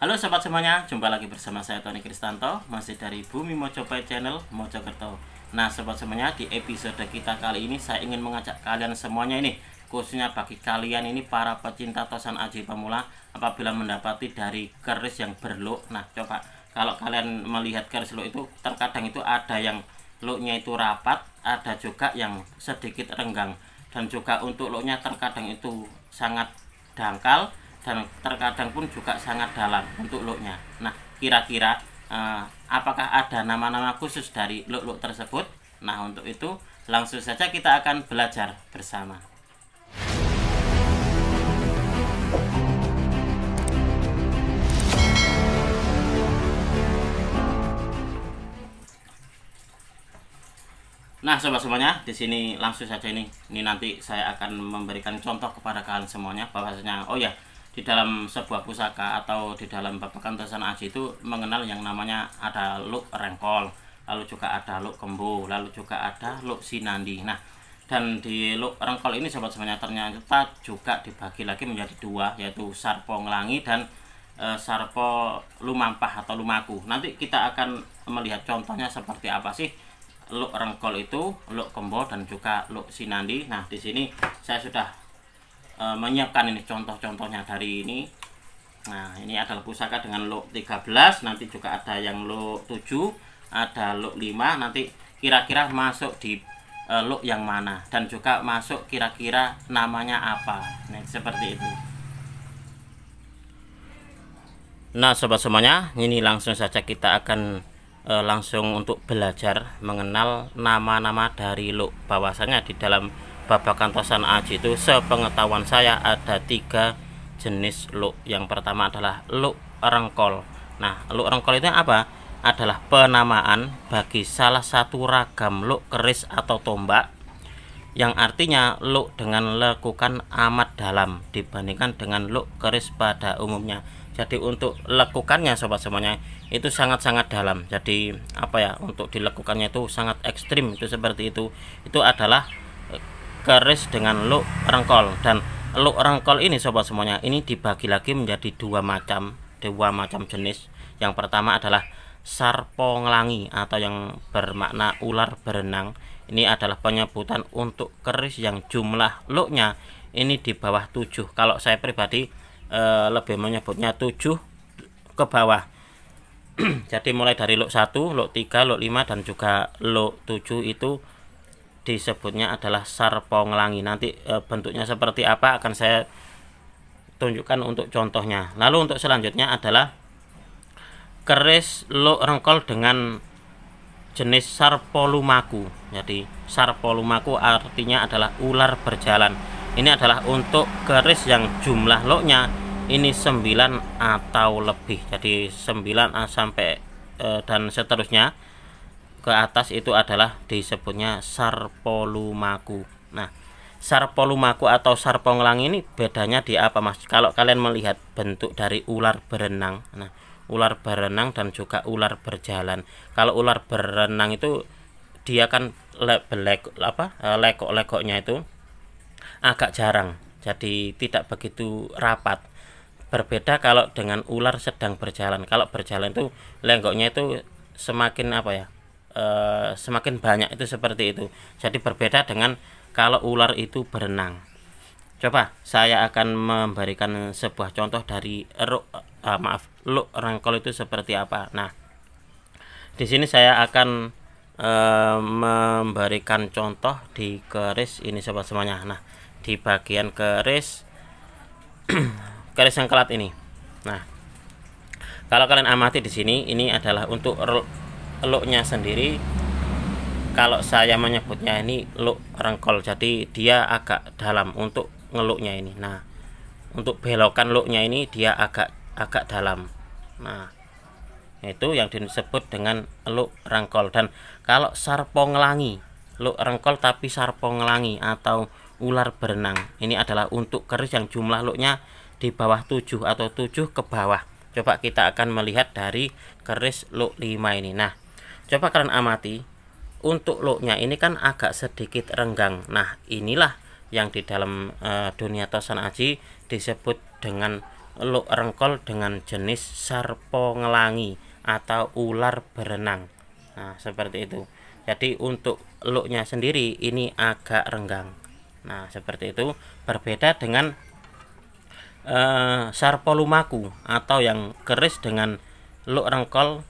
Halo sobat semuanya, jumpa lagi bersama saya Tony Kristanto, masih dari Bumi Mojopahit Channel Mojokerto. Nah sobat semuanya, di episode kita kali ini saya ingin mengajak kalian semuanya ini, khususnya bagi kalian ini para pecinta tosan aji pemula, apabila mendapati dari keris yang berluk. Nah coba kalau kalian melihat keris luk itu, terkadang itu ada yang luknya itu rapat, ada juga yang sedikit renggang, dan juga untuk luknya terkadang itu sangat dangkal, dan terkadang pun juga sangat dalam untuk luknya. Nah, kira-kira apakah ada nama-nama khusus dari luk-luk tersebut? Nah, untuk itu langsung saja kita akan belajar bersama. Nah, sobat semuanya, di sini langsung saja ini nanti saya akan memberikan contoh kepada kalian semuanya bahwasanya di dalam sebuah pusaka atau di dalam babakan tosan aji itu mengenal yang namanya ada luk rengkol, lalu juga ada luk kembo, lalu juga ada luk sinandi. Nah, dan di luk rengkol ini sobat semuanya ternyata juga dibagi lagi menjadi dua, yaitu sarpo ngelangi dan sarpo lumampah atau lumaku. Nanti kita akan melihat contohnya seperti apa sih luk rengkol itu, luk kembo dan juga luk sinandi. Nah, di sini saya sudah menyiapkan ini contoh-contohnya dari ini. Nah, ini adalah pusaka dengan luk 13, nanti juga ada yang luk 7, ada luk 5, nanti kira-kira masuk di luk yang mana dan juga masuk kira-kira namanya apa. Nah, seperti itu. Nah, sobat semuanya, ini langsung saja kita akan langsung untuk belajar mengenal nama-nama dari luk. Bahwasanya di dalam babakan tosan aji itu sepengetahuan saya ada 3 jenis luk. Yang pertama adalah luk rengkol. Nah, luk rengkol itu apa? Adalah penamaan bagi salah satu ragam luk keris atau tombak, yang artinya luk dengan lekukan amat dalam dibandingkan dengan luk keris pada umumnya. Jadi untuk lekukannya sobat semuanya itu sangat-sangat dalam. Jadi untuk dilekukannya itu sangat ekstrim, itu seperti itu. Itu adalah keris dengan luk rengkol. Dan luk rengkol ini sobat semuanya ini dibagi lagi menjadi dua macam jenis. Yang pertama adalah sarpo ngelangi atau yang bermakna ular berenang. Ini adalah penyebutan untuk keris yang jumlah luknya ini di bawah 7. Kalau saya pribadi lebih menyebutnya 7 ke bawah. Jadi mulai dari luk 1, luk 3, luk 5 dan juga luk 7 itu disebutnya adalah sarpo ngelangi. Nanti bentuknya seperti apa akan saya tunjukkan untuk contohnya. Lalu untuk selanjutnya adalah keris luk rengkol dengan jenis sarpo lumaku. Jadi sarpo lumaku artinya adalah ular berjalan. Ini adalah untuk keris yang jumlah luknya ini 9 atau lebih. Jadi 9 sampai dan seterusnya ke atas itu adalah disebutnya sarpo lumaku. Nah, sarpo lumaku atau sarpo ngelangi ini bedanya di apa, Mas? Kalau kalian melihat bentuk dari ular berenang. Nah, ular berenang dan juga ular berjalan. Kalau ular berenang itu dia kan lekok-lekoknya itu agak jarang, jadi tidak begitu rapat. Berbeda kalau dengan ular sedang berjalan. Kalau berjalan itu lenggoknya itu semakin semakin banyak, itu seperti itu. Jadi berbeda dengan kalau ular itu berenang. Coba saya akan memberikan sebuah contoh dari luk rengkol itu seperti apa. Nah, di sini saya akan memberikan contoh di keris ini sobat semuanya. Nah, di bagian keris keris yang kelat ini. Nah, kalau kalian amati di sini, ini adalah untuk luknya sendiri. Kalau saya menyebutnya ini luk rengkol, jadi dia agak dalam untuk ngeluknya ini. Nah, untuk belokan luknya ini dia agak dalam. Nah, itu yang disebut dengan luk rengkol. Dan kalau sarpo ngelangi, luk rengkol tapi sarpo ngelangi atau ular berenang, ini adalah untuk keris yang jumlah luknya di bawah 7 atau 7 ke bawah. Coba kita akan melihat dari keris luk 5 ini. Nah, coba kalian amati untuk luknya ini kan agak sedikit renggang. Nah, inilah yang di dalam dunia tosan aji disebut dengan luk rengkol dengan jenis sarpo ngelangi atau ular berenang. Nah, seperti itu. Jadi untuk luknya sendiri ini agak renggang. Nah, seperti itu, berbeda dengan sarpo lumaku atau yang keris dengan luk rengkol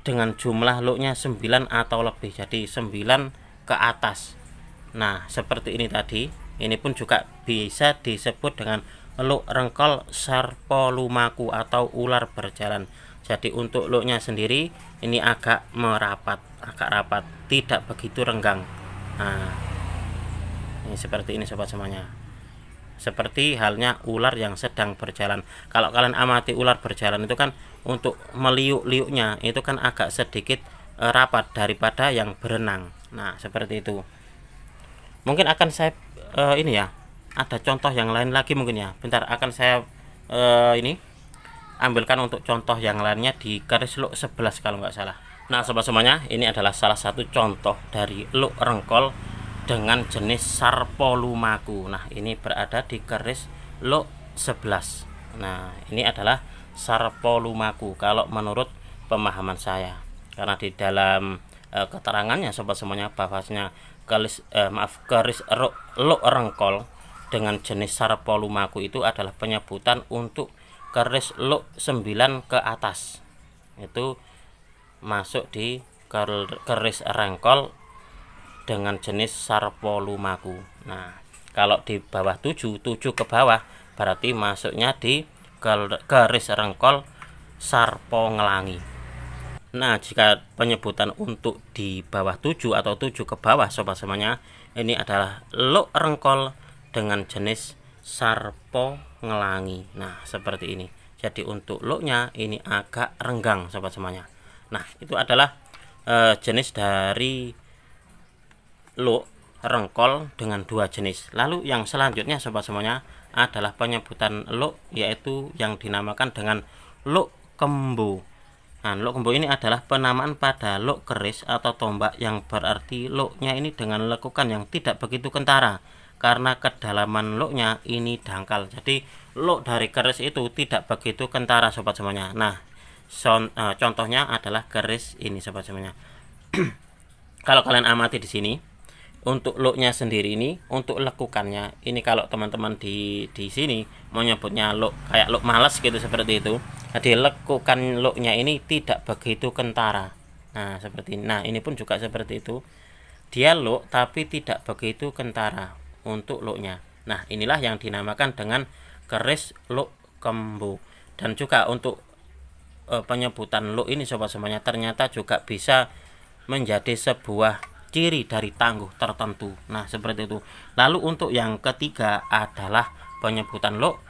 dengan jumlah luknya 9 atau lebih, jadi 9 ke atas. Nah, seperti ini tadi, ini pun juga bisa disebut dengan luk rengkol sarpo lumaku atau ular berjalan. Jadi untuk luknya sendiri ini agak merapat, agak rapat, tidak begitu renggang. Nah, ini seperti ini sobat semuanya. Seperti halnya ular yang sedang berjalan. Kalau kalian amati ular berjalan itu kan untuk meliuk-liuknya itu kan agak sedikit rapat daripada yang berenang. Nah, seperti itu. Mungkin akan saya ini ya, ada contoh yang lain lagi mungkin ya. Bentar, akan saya ini ambilkan untuk contoh yang lainnya di keris luk 11 kalau nggak salah. Nah, sobat semuanya, ini adalah salah satu contoh dari luk rengkol dengan jenis sarpo lumaku. Nah, ini berada di keris luk 11. Nah, ini adalah sarpo lumaku kalau menurut pemahaman saya. Karena di dalam keterangannya sobat semuanya bahwasanya keris luk rengkol dengan jenis sarpo lumaku itu adalah penyebutan untuk keris luk 9 ke atas. Itu masuk di keris rengkol dengan jenis sarpo lumaku. Nah, kalau di bawah 7 ke bawah berarti masuknya di keris rengkol sarpo ngelangi. Nah, jika penyebutan untuk di bawah 7 atau 7 ke bawah sobat semuanya, ini adalah luk rengkol dengan jenis sarpo ngelangi. Nah, seperti ini. Jadi untuk luknya ini agak renggang sobat semuanya. Nah, itu adalah jenis dari luk rengkol dengan dua jenis. Lalu yang selanjutnya sobat semuanya adalah penyebutan luk, yaitu yang dinamakan dengan luk kembo. Nah, luk kembo ini adalah penamaan pada luk keris atau tombak yang berarti luknya ini dengan lekukan yang tidak begitu kentara karena kedalaman luknya ini dangkal. Jadi luk dari keris itu tidak begitu kentara sobat semuanya. Nah, contohnya adalah keris ini sobat semuanya. Kalau kalian amati di sini, untuk luknya sendiri ini, untuk lekukannya ini kalau teman-teman di sini mau nyebutnya luk kayak luk males gitu seperti itu. Jadi lekukan luknya ini tidak begitu kentara. Nah, seperti ini. Nah, ini pun juga seperti itu. Dia luk tapi tidak begitu kentara untuk luknya. Nah, inilah yang dinamakan dengan keris luk kembo. Dan juga untuk penyebutan luk ini sobat semuanya ternyata juga bisa menjadi sebuah ciri dari tangguh tertentu. Nah, seperti itu. Lalu untuk yang ketiga adalah penyebutan luk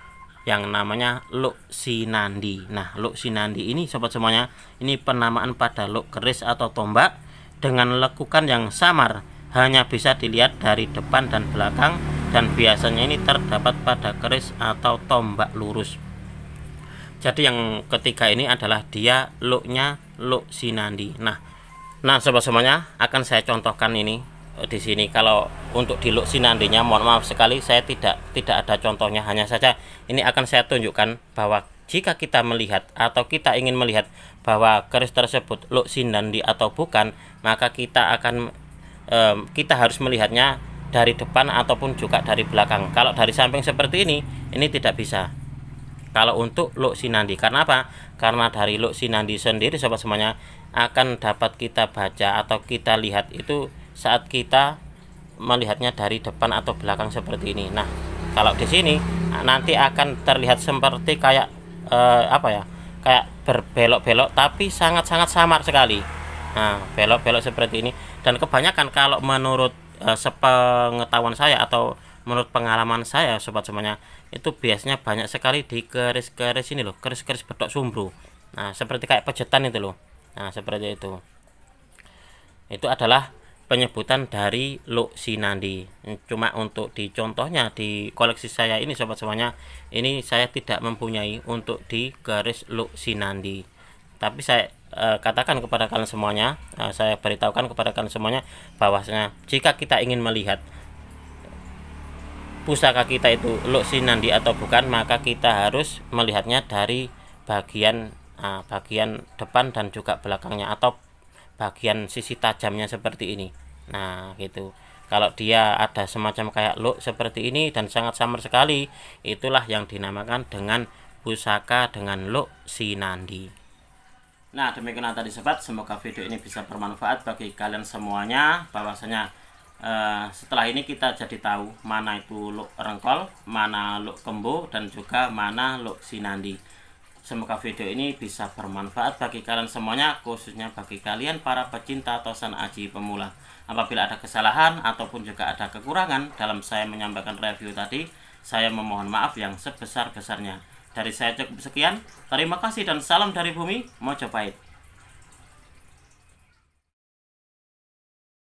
yang namanya luk sinandi. Nah, luk sinandi ini sobat semuanya, ini penamaan pada luk keris atau tombak dengan lekukan yang samar, hanya bisa dilihat dari depan dan belakang, dan biasanya ini terdapat pada keris atau tombak lurus. Jadi yang ketiga ini adalah dia luknya luk sinandi. Nah, sobat semuanya, akan saya contohkan ini di sini. Kalau untuk di luk sinandinya, mohon maaf sekali saya tidak ada contohnya, hanya saja ini akan saya tunjukkan bahwa jika kita melihat atau kita ingin melihat bahwa keris tersebut luk sinandi atau bukan, maka kita akan kita harus melihatnya dari depan ataupun juga dari belakang. Kalau dari samping seperti ini tidak bisa. Kalau untuk luk sinandi, karena apa? Karena dari luk sinandi sendiri sobat semuanya akan dapat kita baca atau kita lihat itu saat kita melihatnya dari depan atau belakang seperti ini. Nah, kalau di sini nanti akan terlihat seperti kayak apa ya? Kayak berbelok-belok tapi sangat-sangat samar sekali. Nah, belok-belok seperti ini, dan kebanyakan kalau menurut sepengetahuan saya atau menurut pengalaman saya sobat semuanya, itu biasanya banyak sekali di keris-keris ini loh, keris-keris bedok sumbru. Nah, seperti kayak pejetan itu loh. Nah, seperti itu. Itu adalah penyebutan dari luk sinandi. Cuma untuk di contohnya di koleksi saya ini sobat semuanya, ini saya tidak mempunyai untuk di keris luk sinandi. Tapi saya katakan kepada kalian semuanya, saya beritahukan kepada kalian semuanya bahwasanya jika kita ingin melihat pusaka kita itu Luk Sinandi atau bukan, maka kita harus melihatnya dari bagian depan dan juga belakangnya, atau bagian sisi tajamnya seperti ini. Nah gitu. Kalau dia ada semacam kayak luk seperti ini dan sangat samar sekali, itulah yang dinamakan dengan pusaka dengan Luk Sinandi. Nah demikian tadi sobat, semoga video ini bisa bermanfaat bagi kalian semuanya, bahwasanya setelah ini kita jadi tahu mana itu Luk Rengkol, mana Luk Kembo, dan juga mana Luk Sinandi. Semoga video ini bisa bermanfaat bagi kalian semuanya, khususnya bagi kalian para pecinta tosan aji pemula. Apabila ada kesalahan ataupun juga ada kekurangan dalam saya menyampaikan review tadi, saya memohon maaf yang sebesar-besarnya. Dari saya cukup sekian, terima kasih dan salam dari bumi Mojopahit.